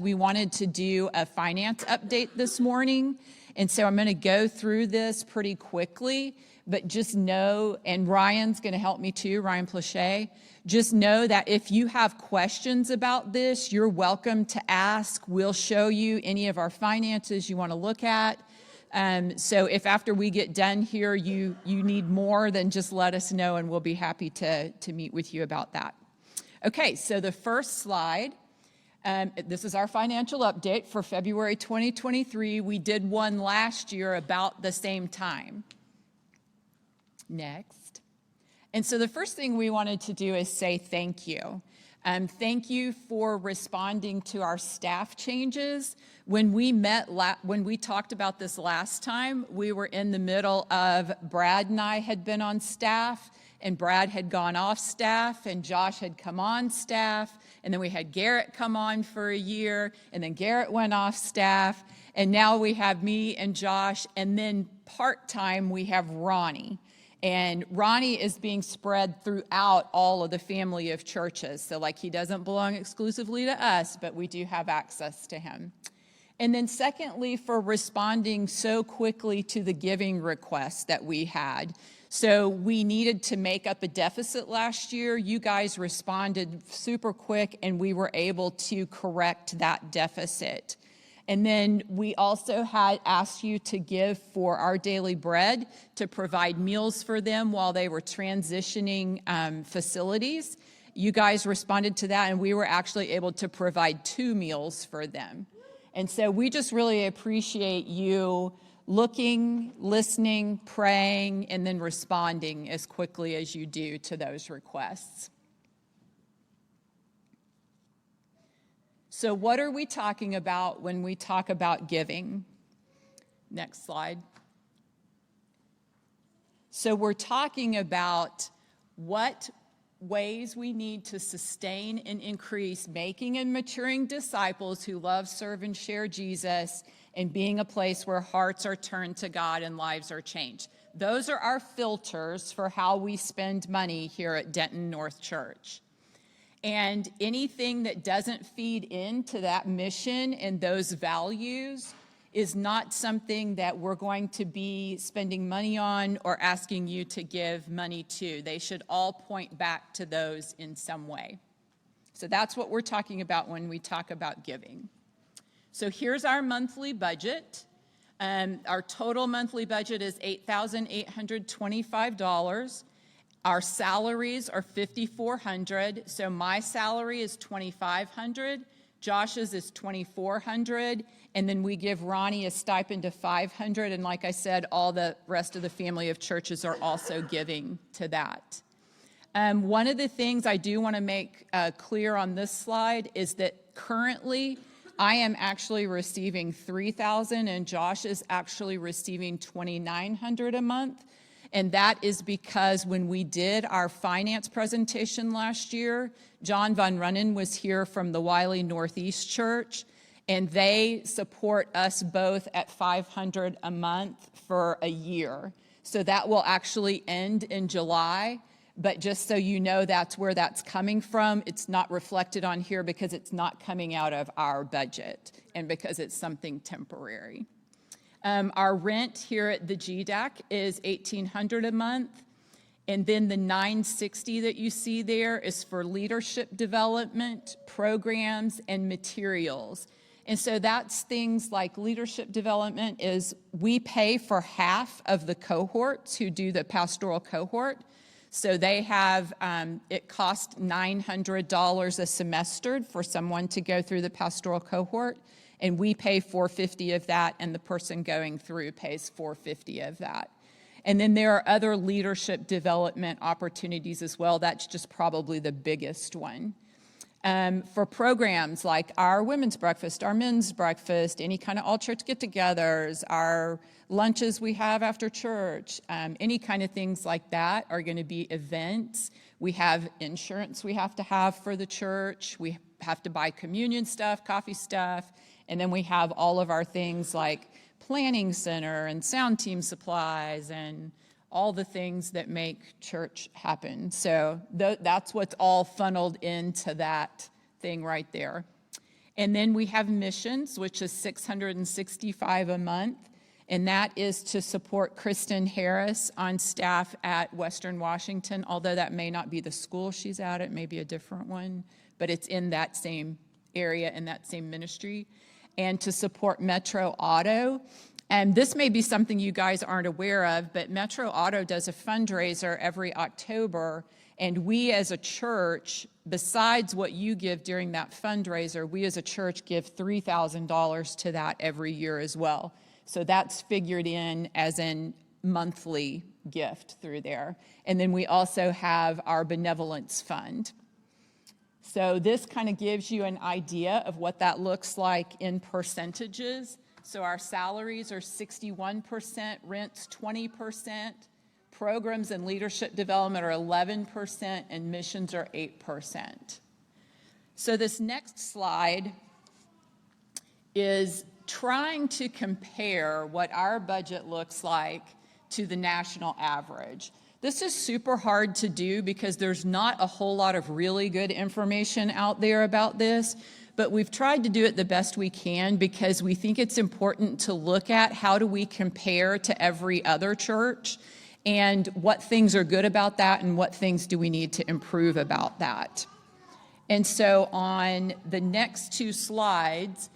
We wanted to do a finance update this morning, and so I'm going to go through this pretty quickly, but just know, and Ryan's going to help me too, Ryan Plauché, just know that if you have questions about this, you're welcome to ask. We'll show you any of our finances you want to look at. So if after we get done here, you need more, then just let us know, and we'll be happy to meet with you about that. Okay, so the first slide. This is our financial update for February 2023. We did one last year about the same time. Next. And so the first thing we wanted to do is say thank you. Thank you for responding to our staff changes. When we when we talked about this last time, we were in the middle of Brad and I had been on staff, and Brad had gone off staff, and Josh had come on staff, and then we had Garrett come on for a year, and then Garrett went off staff, and now we have me and Josh, and then part-time we have Ronnie. And Ronnie is being spread throughout all of the family of churches. So like he doesn't belong exclusively to us, but we do have access to him. And then secondly, for responding so quickly to the giving requests that we had. So we needed to make up a deficit last year. You guys responded super quick, and we were able to correct that deficit. And then we also had asked you to give for Our Daily Bread to provide meals for them while they were transitioning facilities. You guys responded to that, and we were actually able to provide 2 meals for them. And so we just really appreciate you looking, listening, praying, and then responding as quickly as you do to those requests. So what are we talking about when we talk about giving? Next slide. So we're talking about what ways we need to sustain and increase making and maturing disciples who love, serve, and share Jesus, and being a place where hearts are turned to God and lives are changed. Those are our filters for how we spend money here at Denton North Church. And anything that doesn't feed into that mission and those values is not something that we're going to be spending money on or asking you to give money to. They should all point back to those in some way. So that's what we're talking about when we talk about giving. So here's our monthly budget. Our total monthly budget is $8,825. Our salaries are $5,400. So my salary is $2,500. Josh's is $2,400. And then we give Ronnie a stipend of $500. And like I said, all the rest of the family of churches are also giving to that. One of the things I do want to make clear on this slide is that currently I am actually receiving $3,000 and Josh is actually receiving $2,900 a month. And that is because when we did our finance presentation last year, John Von Runnen was here from the Wiley Northeast Church, and they support us both at $500 a month for a year. So that will actually end in July, but just so you know, that's where that's coming from. It's not reflected on here because it's not coming out of our budget and because it's something temporary. Our rent here at the GDAC is $1,800 a month. And then the $960 that you see there is for leadership development, programs, and materials. And so that's things like leadership development is we pay for half of the cohorts who do the pastoral cohort. So they have, it costs $900 a semester for someone to go through the pastoral cohort. And we pay $450 of that, and the person going through pays $450 of that. And then there are other leadership development opportunities as well. That's just probably the biggest one. For programs like our women's breakfast, our men's breakfast, any kind of all-church get-togethers, our lunches we have after church, any kind of things like that are going to be events. We have insurance we have to have for the church. We have to buy communion stuff, coffee stuff. And then we have all of our things like planning center and sound team supplies and all the things that make church happen. So that's what's all funneled into that thing right there. And then we have missions, which is $665 a month. And that is to support Kristen Harris on staff at Western Washington, although that may not be the school she's at, it may be a different one, but it's in that same area, in that same ministry. And to support Metro Auto. And this may be something you guys aren't aware of, but Metro Auto does a fundraiser every October, and we as a church, besides what you give during that fundraiser, we as a church give $3,000 to that every year as well. So that's figured in as a monthly gift through there. And then we also have our benevolence fund. So this kind of gives you an idea of what that looks like in percentages. So our salaries are 61%, rents 20%, programs and leadership development are 11%, and missions are 8%. So this next slide is trying to compare what our budget looks like to the national average. This is super hard to do because there's not a whole lot of really good information out there about this, but we've tried to do it the best we can because we think it's important to look at how do we compare to every other church and what things are good about that and what things do we need to improve about that. And so on the next two slides,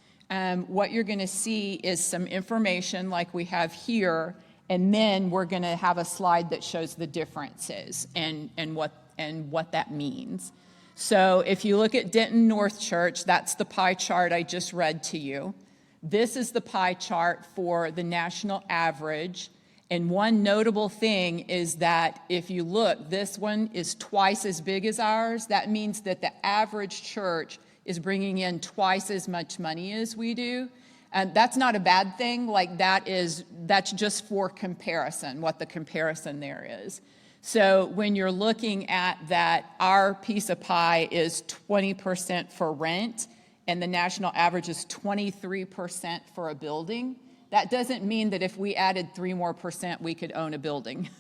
what you're going to see is some information like we have here, and then we're going to have a slide that shows the differences and what that means. So if you look at Denton North Church, that's the pie chart I just read to you. This is the pie chart for the national average. And one notable thing is that if you look, this one is twice as big as ours. That means that the average church is bringing in twice as much money as we do. And that's not a bad thing. Like that's just for comparison, what the comparison there is. So when you're looking at that, our piece of pie is 20% for rent, and the national average is 23% for a building. That doesn't mean that if we added 3% more, we could own a building.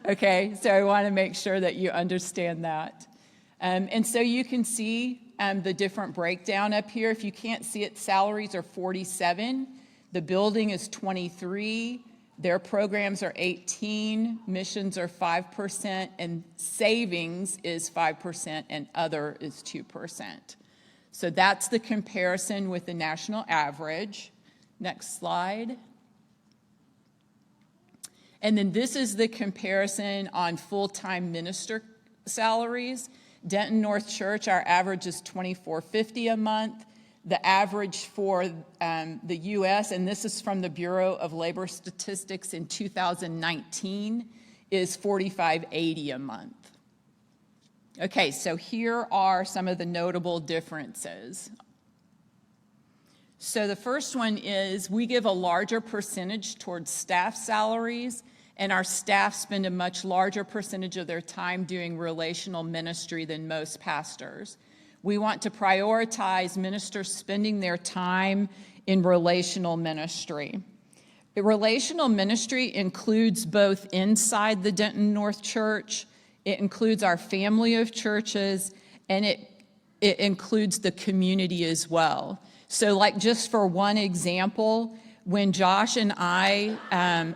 Okay, so I want to make sure that you understand that. And so you can see the different breakdown up here. If you can't see it, salaries are 47, the building is 23, their programs are 18, missions are 5%, and savings is 5%, and other is 2%. So that's the comparison with the national average. Next slide. And then this is the comparison on full-time minister salaries. Denton North Church, our average is $24.50 a month. The average for the U.S., and this is from the Bureau of Labor Statistics in 2019, is $45.80 a month. Okay, so here are some of the notable differences. So the first one is we give a larger percentage towards staff salaries, and our staff spend a much larger percentage of their time doing relational ministry than most pastors. We want to prioritize ministers spending their time in relational ministry. Relational ministry includes both inside the Denton North Church, it includes our family of churches, and it includes the community as well. So like just for one example, when Josh and I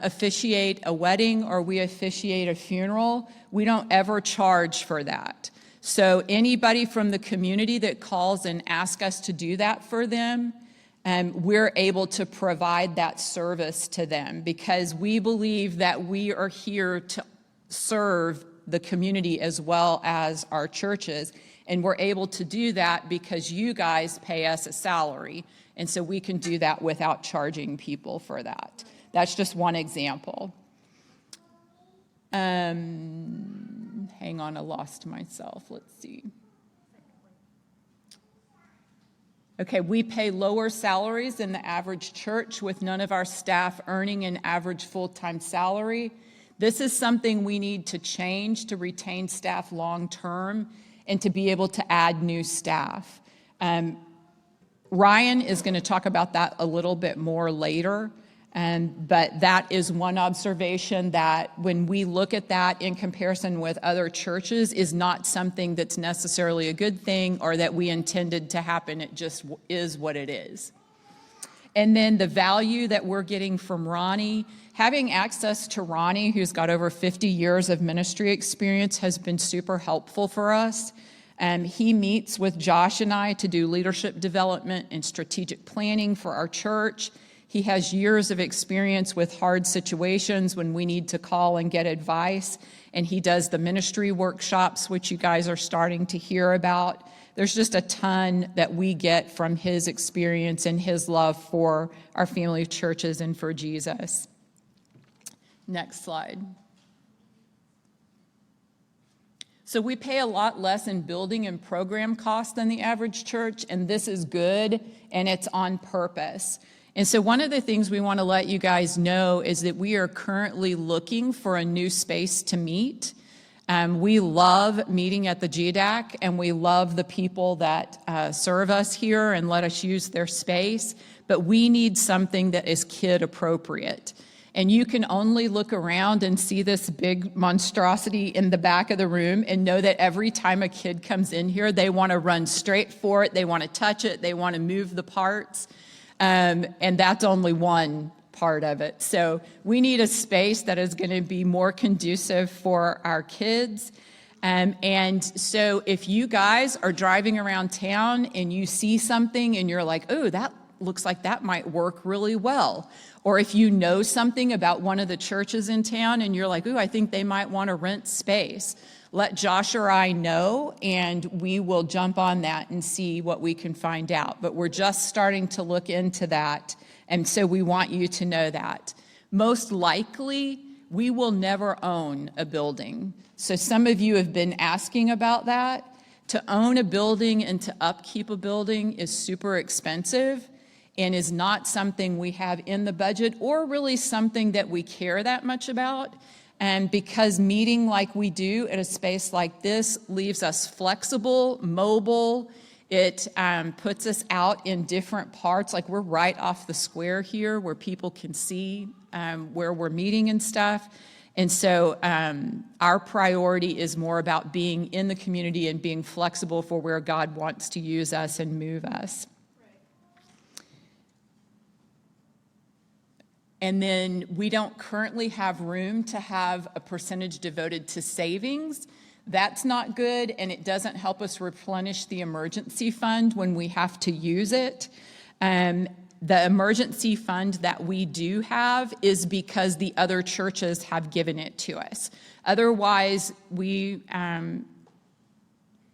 officiate a wedding or we officiate a funeral, we don't ever charge for that. So anybody from the community that calls and asks us to do that for them, we're able to provide that service to them because we believe that we are here to serve the community as well as our churches. And we're able to do that because you guys pay us a salary. And so we can do that without charging people for that. That's just one example. Hang on, I lost myself. Let's see. Okay, we pay lower salaries than the average church with none of our staff earning an average full-time salary. This is something we need to change to retain staff long-term and to be able to add new staff. Ryan is going to talk about that a little bit more later. But that is one observation that when we look at that in comparison with other churches is not something that's necessarily a good thing or that we intended to happen. It just is what it is. And then the value that we're getting from Ronnie, having access to Ronnie, who's got over 50 years of ministry experience, has been super helpful for us. He meets with Josh and I to do leadership development and strategic planning for our church. He has years of experience with hard situations when we need to call and get advice. And he does the ministry workshops, which you guys are starting to hear about. There's just a ton that we get from his experience and his love for our family of churches and for Jesus. Next slide. So we pay a lot less in building and program costs than the average church, and this is good, and it's on purpose. And so one of the things we want to let you guys know is that we are currently looking for a new space to meet. We love meeting at the GDAC, and we love the people that serve us here and let us use their space, but we need something that is kid appropriate. And you can only look around and see this big monstrosity in the back of the room and know that every time a kid comes in here, they want to run straight for it, they want to touch it, they want to move the parts, and that's only one part of it. So we need a space that is going to be more conducive for our kids. And so if you guys are driving around town and you see something and you're like, oh, that looks like that might work really well. Or if you know something about one of the churches in town and you're like, ooh, I think they might want to rent space, let Josh or I know, and we will jump on that and see what we can find out. But we're just starting to look into that. And so we want you to know that. Most likely, we will never own a building. So some of you have been asking about that. To own a building and to upkeep a building is super expensive and is not something we have in the budget or really something that we care that much about. And because meeting like we do at a space like this leaves us flexible, mobile. It puts us out in different parts, like we're right off the square here where people can see where we're meeting and stuff. And so our priority is more about being in the community and being flexible for where God wants to use us and move us. And then we don't currently have room to have a percentage devoted to savings. That's not good, and it doesn't help us replenish the emergency fund when we have to use it. The emergency fund that we do have is because the other churches have given it to us. Otherwise, we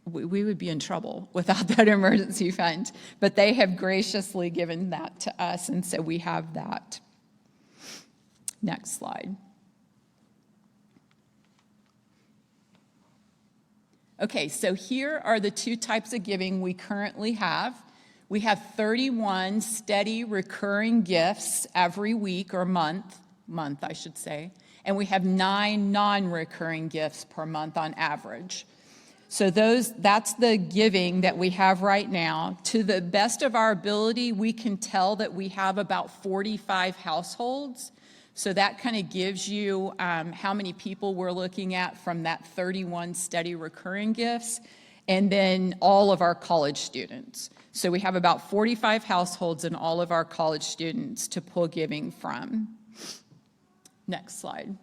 would be in trouble without that emergency fund, but they have graciously given that to us, and so we have that. Next slide. Okay, so here are the two types of giving we currently have. We have 31 steady recurring gifts every week or month I should say, and we have 9 non-recurring gifts per month on average. So that's the giving that we have right now. To the best of our ability, we can tell that we have about 45 households. So that kind of gives you how many people we're looking at from that 31 steady recurring gifts, and then all of our college students. So we have about 45 households and all of our college students to pull giving from. Next slide.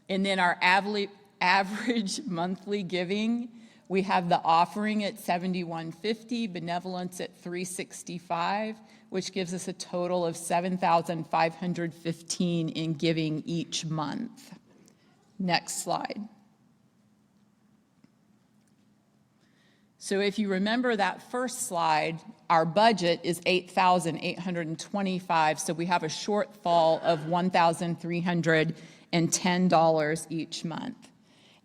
And then our average monthly giving, we have the offering at $71.50, benevolence at $365, which gives us a total of $7,515 in giving each month. Next slide. So if you remember that first slide, our budget is $8,825, so we have a shortfall of $1,310 each month.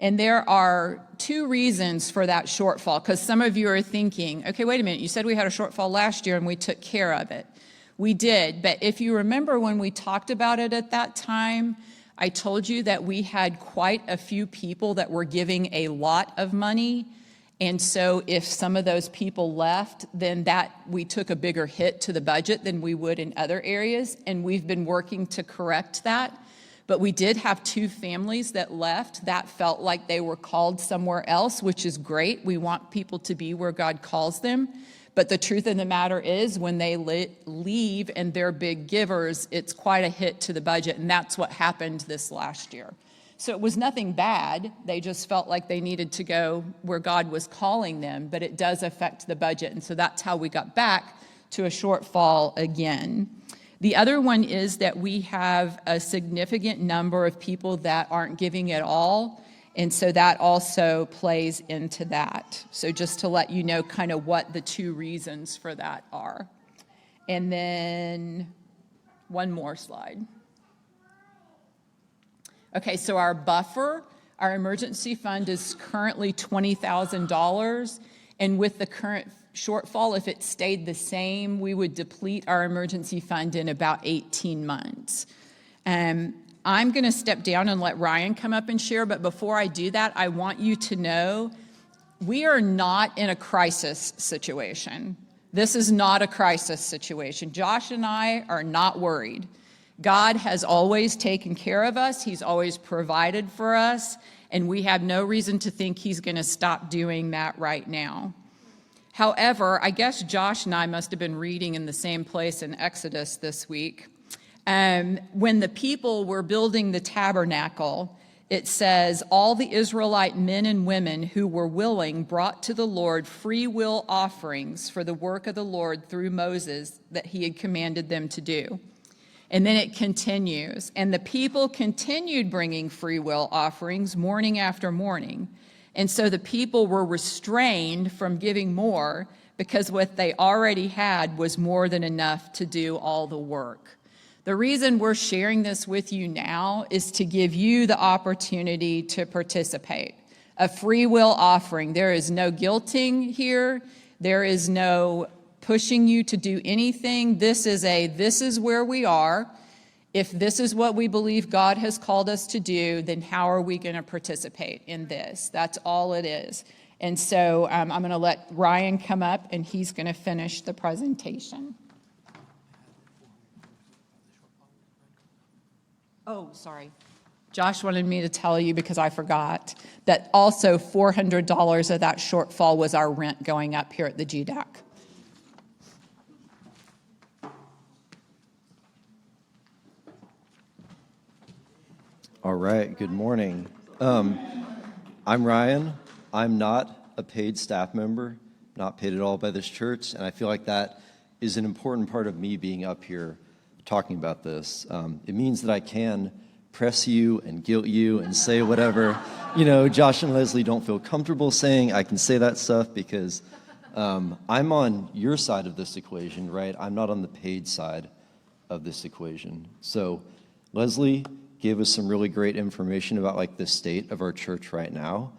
And there are 2 reasons for that shortfall, because some of you are thinking, okay, wait a minute, you said we had a shortfall last year and we took care of it. We did, but if you remember when we talked about it at that time, I told you that we had quite a few people that were giving a lot of money, And so if some of those people left, then we took a bigger hit to the budget than we would in other areas, and we've been working to correct that. But we did have 2 families that left that felt like they were called somewhere else, which is great. We want people to be where God calls them. But the truth of the matter is, when they leave and they're big givers, it's quite a hit to the budget, and that's what happened this last year. So it was nothing bad. They just felt like they needed to go where God was calling them, but it does affect the budget. And so that's how we got back to a shortfall again. The other one is that we have a significant number of people that aren't giving at all. And so that also plays into that. So just to let you know kind of what the 2 reasons for that are. And then one more slide. Okay, so our buffer, our emergency fund is currently $20,000. And with the current shortfall, if it stayed the same, we would deplete our emergency fund in about 18 months. I'm going to step down and let Ryan come up and share, but before I do that, I want you to know we are not in a crisis situation. This is not a crisis situation. Josh and I are not worried. God has always taken care of us. He's always provided for us, and we have no reason to think he's going to stop doing that right now. However, I guess Josh and I must have been reading in the same place in Exodus this week. When the people were building the tabernacle, it says, all the Israelite men and women who were willing brought to the Lord free will offerings for the work of the Lord through Moses that he had commanded them to do. And then it continues, and the people continued bringing free will offerings morning after morning. And so the people were restrained from giving more because what they already had was more than enough to do all the work. The reason we're sharing this with you now is to give you the opportunity to participate. A free will offering. There is no guilting here. There is no pushing you to do anything. This is where we are. If this is what we believe God has called us to do, then how are we going to participate in this? That's all it is. And so I'm going to let Ryan come up, and he's going to finish the presentation. Oh, sorry. Josh wanted me to tell you, because I forgot, that also $400 of that shortfall was our rent going up here at the GDAC. All right, good morning. I'm Ryan. I'm not a paid staff member, not paid at all by this church, and I feel like that is an important part of me being up here talking about this. It means that I can press you and guilt you and say whatever, Josh and Leslie don't feel comfortable saying. I can say that stuff because I'm on your side of this equation, right? I'm not on the paid side of this equation. So Leslie gave us some really great information about the state of our church right now.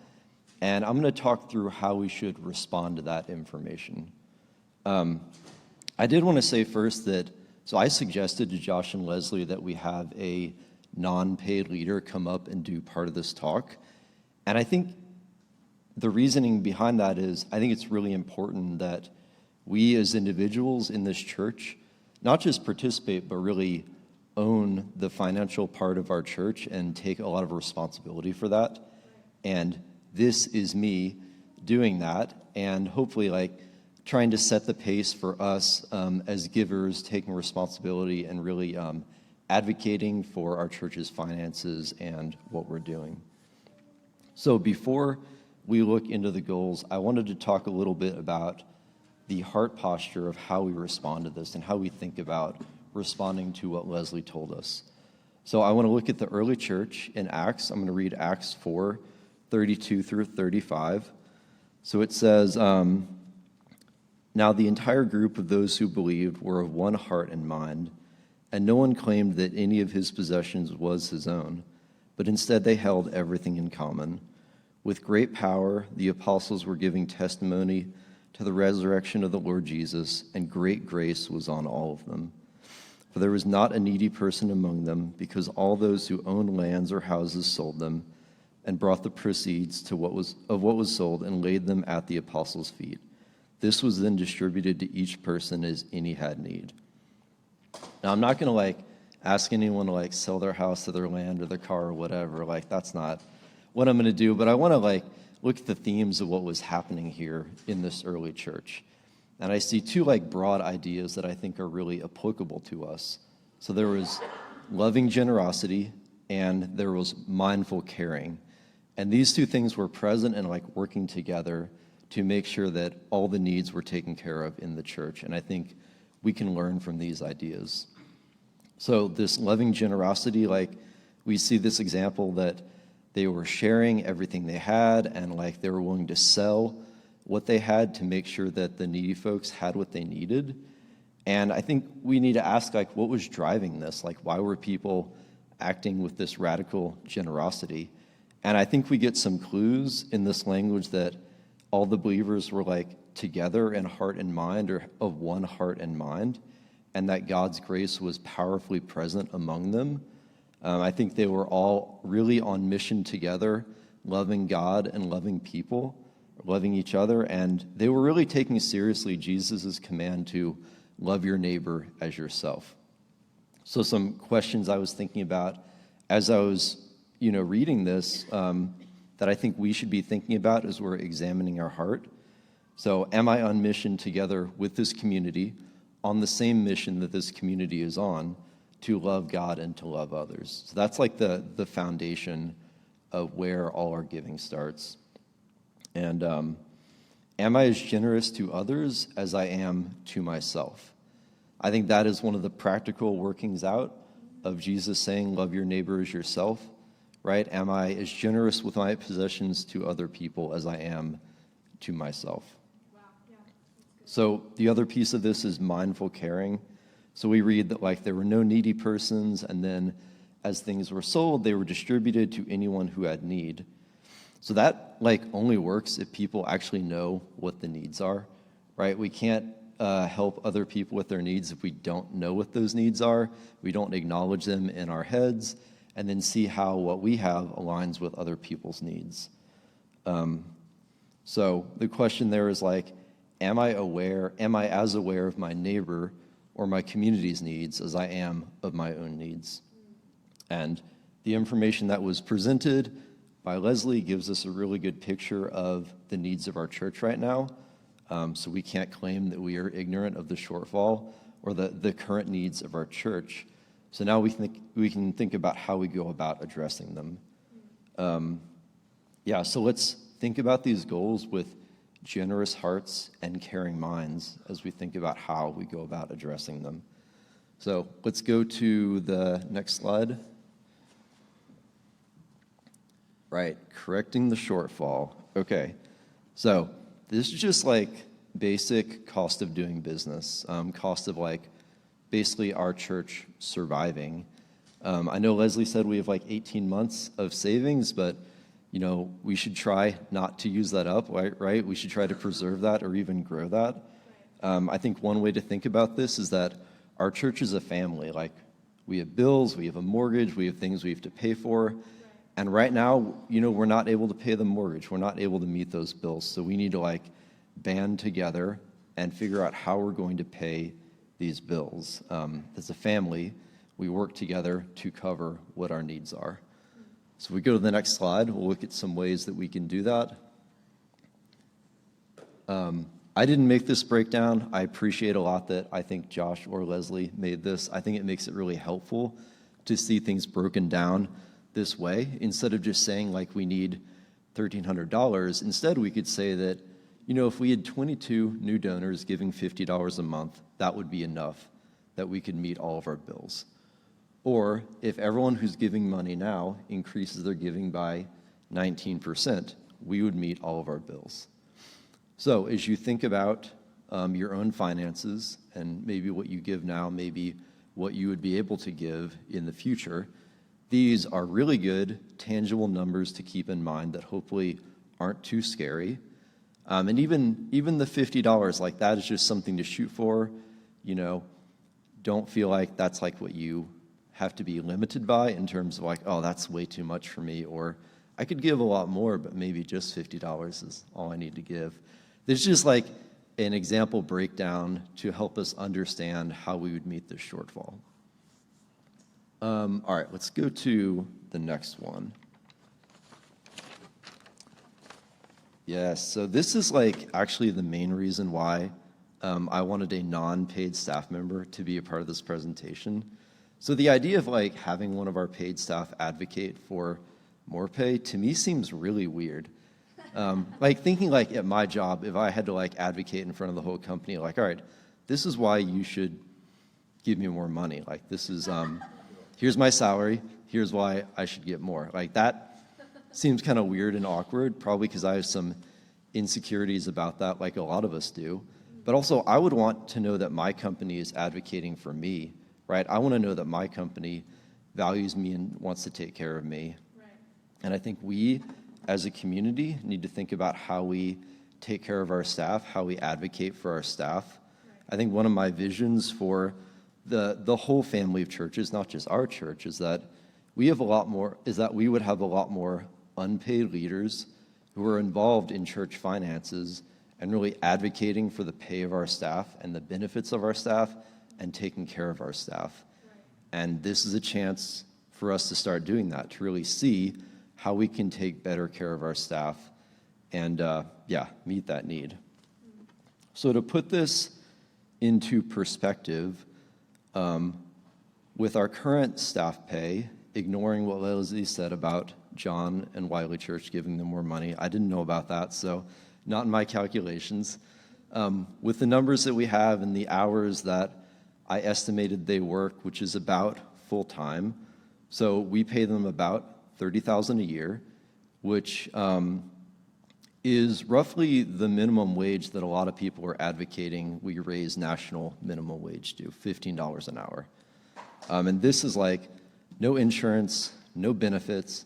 And I'm going to talk through how we should respond to that information. I did want to say first that, so I suggested to Josh and Leslie that we have a non-paid leader come up and do part of this talk. And I think the reasoning behind that is, I think it's really important that we as individuals in this church not just participate, but really own the financial part of our church and take a lot of responsibility for that. And this is me doing that, and hopefully trying to set the pace for us as givers, taking responsibility and really advocating for our church's finances and what we're doing. So before we look into the goals, I wanted to talk a little bit about the heart posture of how we respond to this and how we think about responding to what Leslie told us. So I want to look at the early church in Acts. I'm going to read Acts 4, 32 through 35. So it says, now the entire group of those who believed were of one heart and mind, and no one claimed that any of his possessions was his own, but instead they held everything in common. With great power, the apostles were giving testimony to the resurrection of the Lord Jesus, and great grace was on all of them. For there was not a needy person among them, because all those who owned lands or houses sold them and brought the proceeds to what was sold and laid them at the apostles' feet. This was then distributed to each person as any had need. Now, I'm not going to ask anyone to sell their house or their land or their car or whatever. That's not what I'm going to do. But I want to look at the themes of what was happening here in this early church. And I see two broad ideas that I think are really applicable to us. So there was loving generosity and there was mindful caring. And these two things were present and working together to make sure that all the needs were taken care of in the church. And I think we can learn from these ideas. So this loving generosity, we see this example that they were sharing everything they had and they were willing to sell what they had to make sure that the needy folks had what they needed. And I think we need to ask what was driving this? Why were people acting with this radical generosity? And I think we get some clues in this language that all the believers were together in heart and mind, or of one heart and mind, and that God's grace was powerfully present among them. I think they were all really on mission together, loving God and loving people, loving each other, and they were really taking seriously Jesus' command to love your neighbor as yourself. So some questions I was thinking about as I was reading this that I think we should be thinking about as we're examining our heart. So am I on mission together with this community, on the same mission that this community is on, to love God and to love others? So that's the foundation of where all our giving starts. And am I as generous to others as I am to myself? I think that is one of the practical workings out of Jesus saying, love your neighbor as yourself, right? Am I as generous with my possessions to other people as I am to myself? Wow. Yeah. So the other piece of this is mindful caring. So we read that there were no needy persons, and then as things were sold, they were distributed to anyone who had need. So that only works if people actually know what the needs are, right? We can't help other people with their needs if we don't know what those needs are. We don't acknowledge them in our heads and then see how what we have aligns with other people's needs. So the question there is am I as aware of my neighbor or my community's needs as I am of my own needs? And the information that was presented by Leslie gives us a really good picture of the needs of our church right now. So we can't claim that we are ignorant of the shortfall or the current needs of our church. So now we can think about how we go about addressing them. So let's think about these goals with generous hearts and caring minds as we think about how we go about addressing them. So let's go to the next slide. Right, correcting the shortfall. Okay, so this is just basic cost of doing business, cost of basically our church surviving. I know Leslie said we have 18 months of savings, but we should try not to use that up, right? We should try to preserve that or even grow that. I think one way to think about this is that our church is a family. We have bills, we have a mortgage, we have things we have to pay for. And right now, we're not able to pay the mortgage. We're not able to meet those bills. So we need to band together and figure out how we're going to pay these bills. As a family, we work together to cover what our needs are. So if we go to the next slide, we'll look at some ways that we can do that. I didn't make this breakdown. I appreciate a lot that I think Josh or Leslie made this. I think it makes it really helpful to see things broken down this way, instead of just saying we need $1,300. Instead, we could say that, if we had 22 new donors giving $50 a month, that would be enough that we could meet all of our bills. Or if everyone who's giving money now increases their giving by 19%, we would meet all of our bills. So as you think about your own finances and maybe what you give now, maybe what you would be able to give in the future, these are really good, tangible numbers to keep in mind that hopefully aren't too scary. And even the $50, that is just something to shoot for. Don't feel like that's what you have to be limited by in terms of oh, that's way too much for me, or I could give a lot more, but maybe just $50 is all I need to give. There's just like an example breakdown to help us understand how we would meet this shortfall. All right, let's go to the next one. Yes, so this is like actually the main reason why I wanted a non-paid staff member to be a part of this presentation. So the idea of like having one of our paid staff advocate for more pay to me seems really weird. Like thinking like at my job, if I had to like advocate in front of the whole company, like, all right, this is why you should give me more money. Like this is, here's my salary, here's why I should get more. Like that seems kind of weird and awkward, probably because I have some insecurities about that, like a lot of us do. But also I would want to know that my company is advocating for me, right? I want to know that my company values me and wants to take care of me. Right. And I think we, as a community, need to think about how we take care of our staff, how we advocate for our staff. Right. I think one of my visions for the whole family of churches, not just our church, is that we would have a lot more unpaid leaders who are involved in church finances and really advocating for the pay of our staff and the benefits of our staff and taking care of our staff. Right. And this is a chance for us to start doing that, to really see how we can take better care of our staff and, meet that need. So to put this into perspective, with our current staff pay, ignoring what Leslie said about John and Wiley Church giving them more money, I didn't know about that, so not in my calculations. With the numbers that we have and the hours that I estimated they work, which is about full-time, so we pay them about $30,000 a year, which is roughly the minimum wage that a lot of people are advocating we raise national minimum wage to, $15 an hour. And this is like no insurance, no benefits,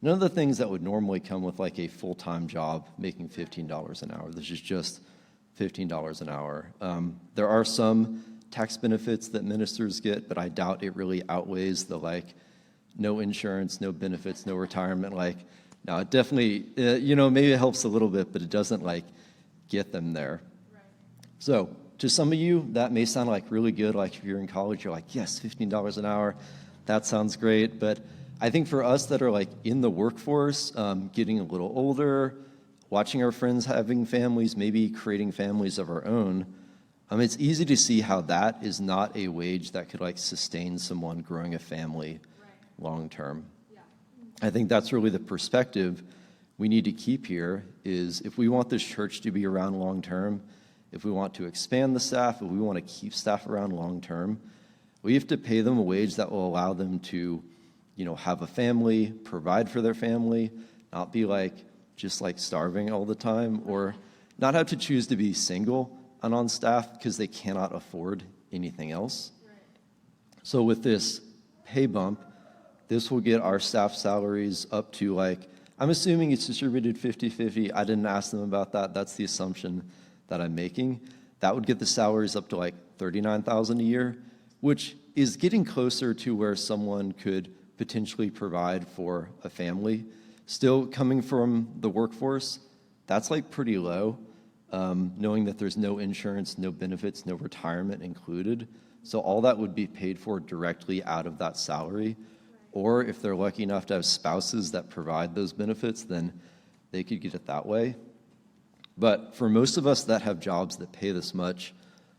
none of the things that would normally come with like a full-time job making $15 an hour. This is just $15 an hour. There are some tax benefits that ministers get, but I doubt it really outweighs the like no insurance, no benefits, no retirement. Like, no, it definitely, maybe it helps a little bit, but it doesn't like get them there. Right. So to some of you, that may sound like really good. Like if you're in college, you're like, yes, $15 an hour. That sounds great. But I think for us that are like in the workforce, getting a little older, watching our friends having families, maybe creating families of our own, it's easy to see how that is not a wage that could like sustain someone growing a family long term. Yeah. I think that's really the perspective we need to keep here is if we want this church to be around long term, if we want to expand the staff, if we want to keep staff around long term, we have to pay them a wage that will allow them to, have a family, provide for their family, not be like just like starving all the time, or not have to choose to be single and on staff because they cannot afford anything else. Right. So with this pay bump, this will get our staff salaries up to like, I'm assuming it's distributed 50-50. I didn't ask them about that. That's the assumption that I'm making. That would get the salaries up to like $39,000 a year, which is getting closer to where someone could potentially provide for a family. Still coming from the workforce, that's like pretty low, knowing that there's no insurance, no benefits, no retirement included. So all that would be paid for directly out of that salary. Or if they're lucky enough to have spouses that provide those benefits, then they could get it that way. But for most of us that have jobs that pay this much,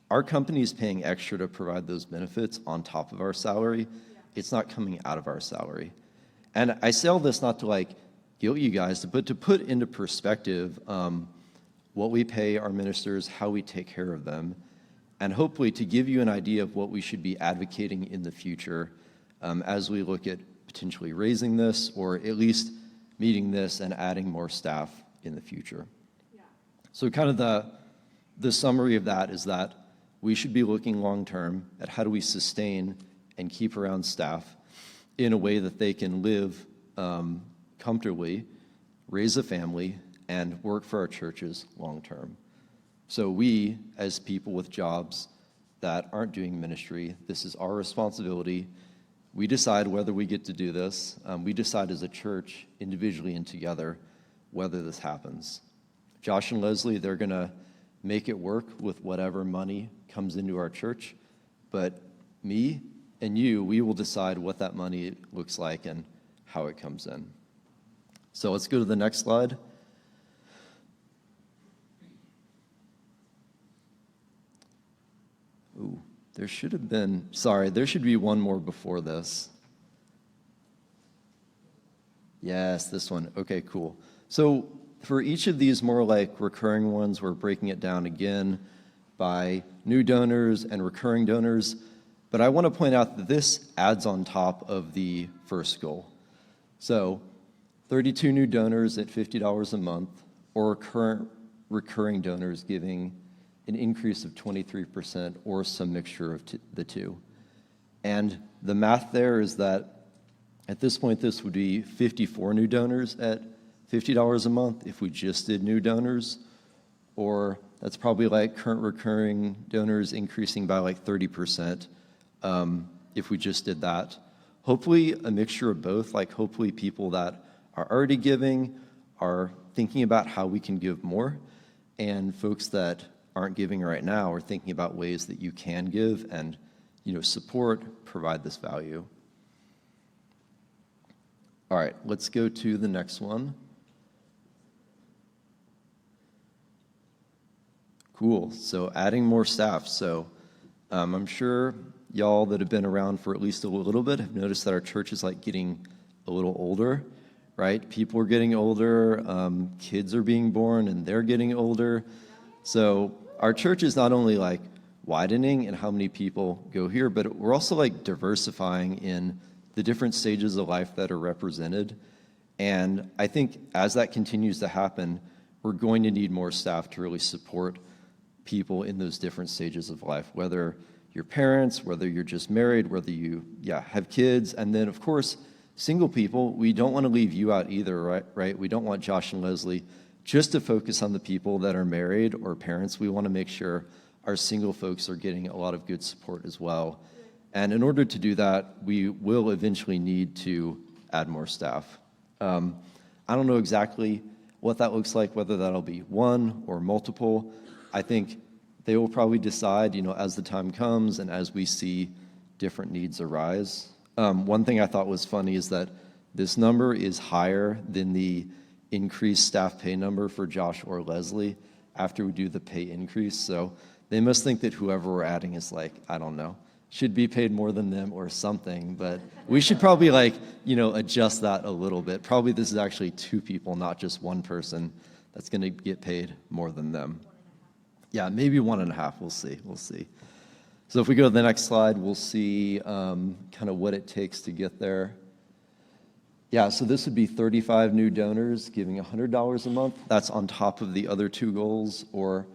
our company is paying extra to provide those benefits on top of our salary. Yeah. It's not coming out of our salary. And I say all this not to like guilt you guys, but to put into perspective what we pay our ministers, how we take care of them, and hopefully to give you an idea of what we should be advocating in the future as we look at potentially raising this or at least meeting this and adding more staff in the future. Yeah. So kind of the summary of that is that we should be looking long-term at how do we sustain and keep around staff in a way that they can live comfortably, raise a family, and work for our churches long-term. So we, as people with jobs that aren't doing ministry, this is our responsibility. we decide whether we get to do this. We decide as a church, individually and together, whether this happens. Josh and Leslie, they're going to make it work with whatever money comes into our church. But me and you, we will decide what that money looks like and how it comes in. So let's go to the next slide. Ooh, there should be one more before this. Yes, this one. Okay, cool. So for each of these more like recurring ones, we're breaking it down again by new donors and recurring donors. But I want to point out that this adds on top of the first goal. So 32 new donors at $50 a month, or current recurring donors giving an increase of 23% or some mixture of the two. And the math there is that at this point, this would be 54 new donors at $50 a month if we just did new donors, or that's probably like current recurring donors increasing by like 30% if we just did that. Hopefully a mixture of both, like hopefully people that are already giving are thinking about how we can give more, and folks that aren't giving right now are thinking about ways that you can give and, support, provide this value. All right, let's go to the next one. Cool, so adding more staff. So I'm sure y'all that have been around for at least a little bit have noticed that our church is like getting a little older, right? People are getting older, kids are being born and they're getting older. So our church is not only like widening in how many people go here, but we're also like diversifying in the different stages of life that are represented. And I think as that continues to happen, we're going to need more staff to really support people in those different stages of life, whether you're parents, whether you're just married, whether you have kids, and then of course, single people, we don't want to leave you out either, right? We don't want Josh and Leslie just to focus on the people that are married or parents. We want to make sure our single folks are getting a lot of good support as well. And in order to do that, we will eventually need to add more staff. I don't know exactly what that looks like, whether that'll be one or multiple. I think they will probably decide, as the time comes and as we see different needs arise. One thing I thought was funny is that this number is higher than the increased staff pay number for Josh or Leslie after we do the pay increase. So they must think that whoever we're adding is like, I don't know, should be paid more than them or something. But we should probably adjust that a little bit. Probably this is actually two people, not just one person that's going to get paid more than them. Yeah, maybe 1.5. We'll see. So if we go to the next slide, we'll see kind of what it takes to get there. Yeah, so this would be 35 new donors giving $100 a month. That's on top of the other two goals, or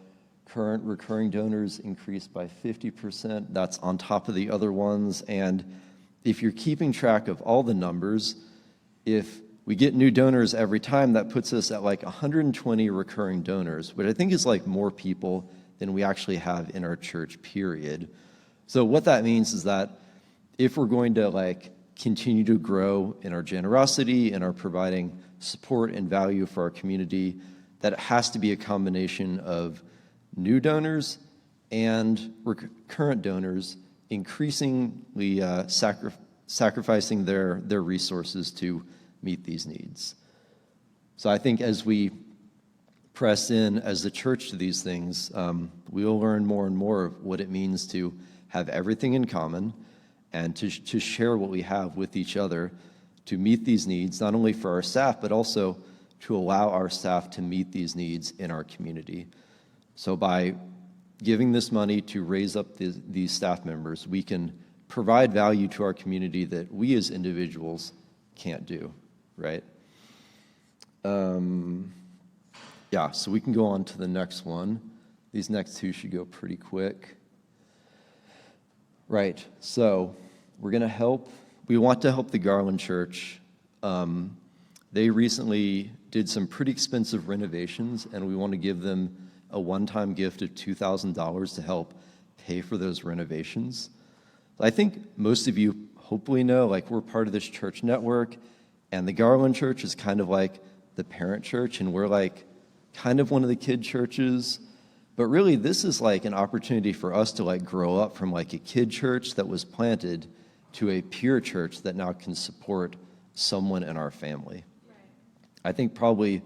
current recurring donors increased by 50%. That's on top of the other ones. And if you're keeping track of all the numbers, if we get new donors every time, that puts us at like 120 recurring donors, which I think is like more people than we actually have in our church, period. So what that means is that if we're going to continue to grow in our generosity and our providing support and value for our community, that it has to be a combination of new donors and current donors increasingly sacrificing their resources to meet these needs. So I think as we press in as the church to these things, we'll learn more and more of what it means to have everything in common and to share what we have with each other to meet these needs, not only for our staff, but also to allow our staff to meet these needs in our community. So by giving this money to raise up these staff members, we can provide value to our community that we as individuals can't do, right? Yeah, so we can go on to the next one. These next two should go pretty quick. Right, so we want to help the Garland Church. They recently did some pretty expensive renovations, and we want to give them a one-time gift of $2,000 to help pay for those renovations. I think most of you hopefully know, like we're part of this church network, and the Garland Church is kind of like the parent church, and we're like kind of one of the kid churches. But really, this is like an opportunity for us to like grow up from like a kid church that was planted to a peer church that now can support someone in our family. Right. I think probably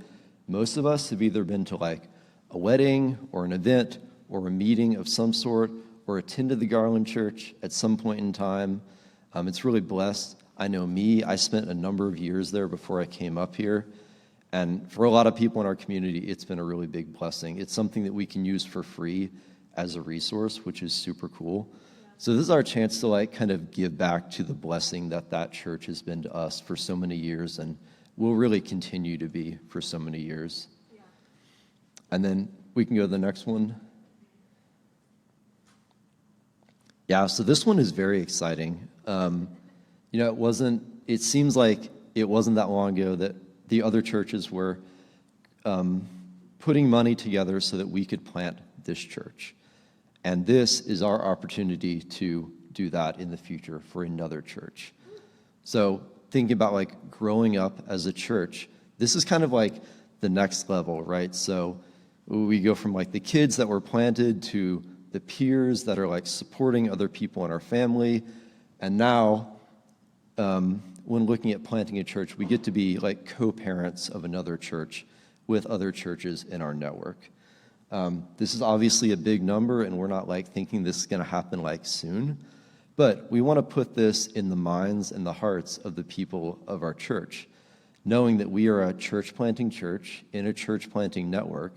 most of us have either been to like a wedding or an event or a meeting of some sort or attended the Garland Church at some point in time. It's really blessed. I know me, I spent a number of years there before I came up here. And for a lot of people in our community, it's been a really big blessing. It's something that we can use for free as a resource, which is super cool. So this is our chance to like kind of give back to the blessing that that church has been to us for so many years and will really continue to be for so many years. Yeah. And then we can go to the next one. Yeah, so this one is very exciting. It seems like it wasn't that long ago that the other churches were putting money together so that we could plant this church. And this is our opportunity to do that in the future for another church. So thinking about like growing up as a church, this is kind of like the next level, right? So we go from like the kids that were planted to the peers that are like supporting other people in our family. And now, when looking at planting a church, we get to be like co-parents of another church with other churches in our network. This is obviously a big number, and we're not like thinking this is going to happen like soon, but we want to put this in the minds and the hearts of the people of our church, knowing that we are a church planting church in a church planting network,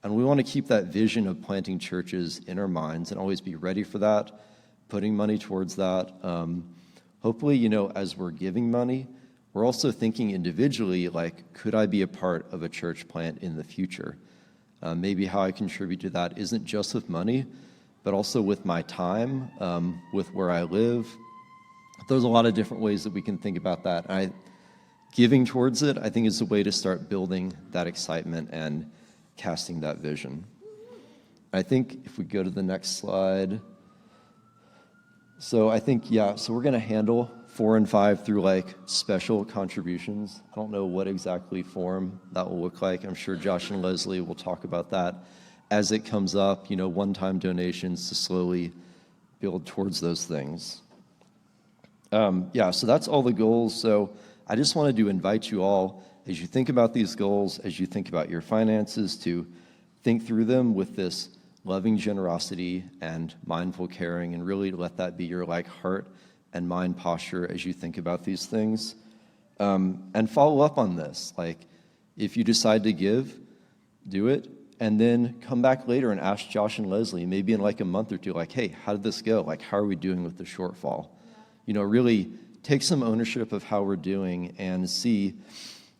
and we want to keep that vision of planting churches in our minds and always be ready for that, putting money towards that. Hopefully, as we're giving money, we're also thinking individually, like, could I be a part of a church plant in the future? Maybe how I contribute to that isn't just with money, but also with my time, with where I live. There's a lot of different ways that we can think about that. Giving towards it, I think, is a way to start building that excitement and casting that vision. I think if we go to the next slide. So I think, so we're going to handle 4 and 5 through like special contributions. I don't know what exactly form that will look like. I'm sure Josh and Leslie will talk about that as it comes up, one-time donations to slowly build towards those things. So that's all the goals. So I just wanted to invite you all, as you think about these goals, as you think about your finances, to think through them with this loving generosity and mindful caring, and really let that be your like heart and mind posture as you think about these things. And follow up on this. Like, if you decide to give, do it, and then come back later and ask Josh and Leslie, maybe in like a month or two, like, hey, how did this go? Like, how are we doing with the shortfall? Really take some ownership of how we're doing and see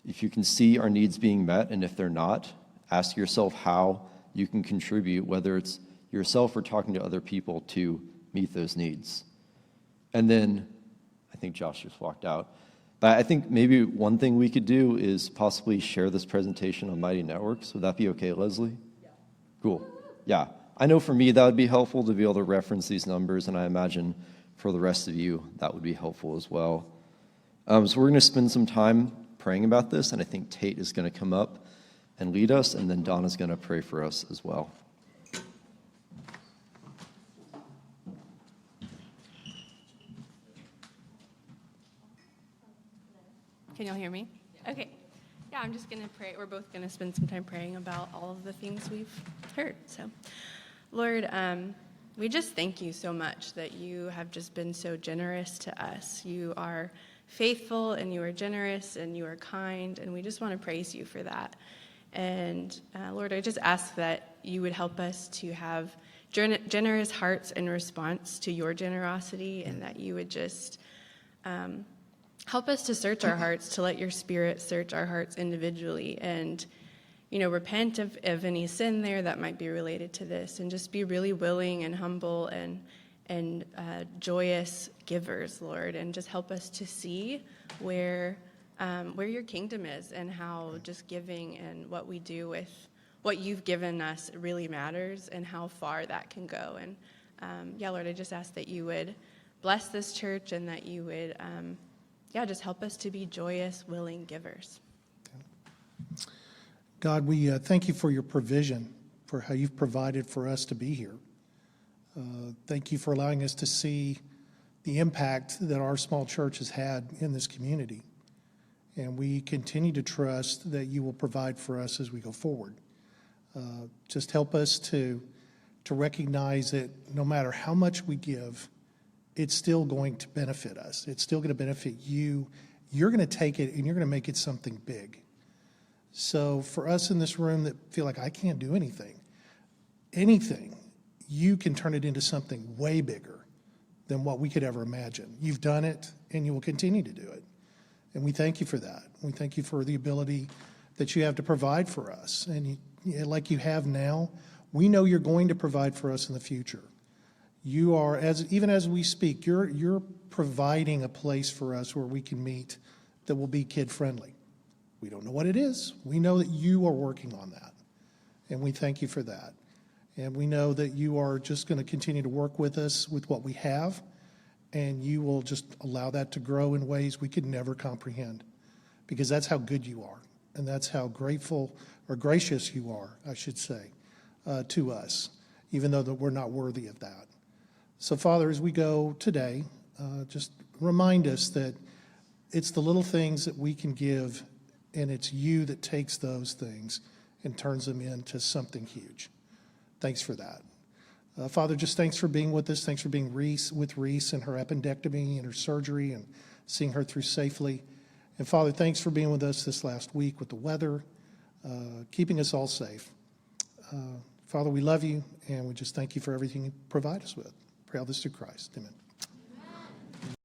if you can see our needs being met, and if they're not, ask yourself how you can contribute, whether it's yourself or talking to other people, to meet those needs. And then, I think Josh just walked out, but I think maybe one thing we could do is possibly share this presentation on Mighty Networks. Would that be okay, Leslie? Yeah. Cool. Yeah. I know for me that would be helpful to be able to reference these numbers, and I imagine for the rest of you that would be helpful as well. So we're going to spend some time praying about this, and I think Tate is going to come up and lead us, and then Donna's going to pray for us as well. Can y'all hear me? Okay. Yeah, I'm just going to pray. We're both going to spend some time praying about all of the things we've heard. So, Lord, we just thank you so much that you have just been so generous to us. You are faithful, and you are generous, and you are kind, and we just want to praise you for that. And Lord, I just ask that you would help us to have generous hearts in response to your generosity, and that you would just help us to search our hearts, to let your Spirit search our hearts individually, and repent of any sin there that might be related to this, and just be really willing and humble and joyous givers, Lord, and just help us to see where your kingdom is, and how just giving and what we do with what you've given us really matters, and how far that can go. And Lord, I just ask that you would bless this church and that you would, just help us to be joyous, willing givers. God, we thank you for your provision, for how you've provided for us to be here. Thank you for allowing us to see the impact that our small church has had in this community. And we continue to trust that you will provide for us as we go forward. Just help us to recognize that no matter how much we give, it's still going to benefit us. It's still going to benefit you. You're going to take it and you're going to make it something big. So for us in this room that feel like I can't do anything, you can turn it into something way bigger than what we could ever imagine. You've done it and you will continue to do it. And we thank you for that. We thank you for the ability that you have to provide for us. And like you have now, we know you're going to provide for us in the future. You are, even as we speak, you're providing a place for us where we can meet that will be kid-friendly. We don't know what it is. We know that you are working on that, and we thank you for that. And we know that you are just going to continue to work with us with what we have, and you will just allow that to grow in ways we could never comprehend, because that's how good you are, and that's how grateful or gracious you are, I should say, to us, even though that we're not worthy of that. So, Father, as we go today, just remind us that it's the little things that we can give, and it's you that takes those things and turns them into something huge. Thanks for that. Father, just thanks for being with us. Thanks for being with Reese and her appendectomy and her surgery and seeing her through safely. And Father, thanks for being with us this last week with the weather, keeping us all safe. Father, we love you, and we just thank you for everything you provide us with. Pray all this through Christ. Amen.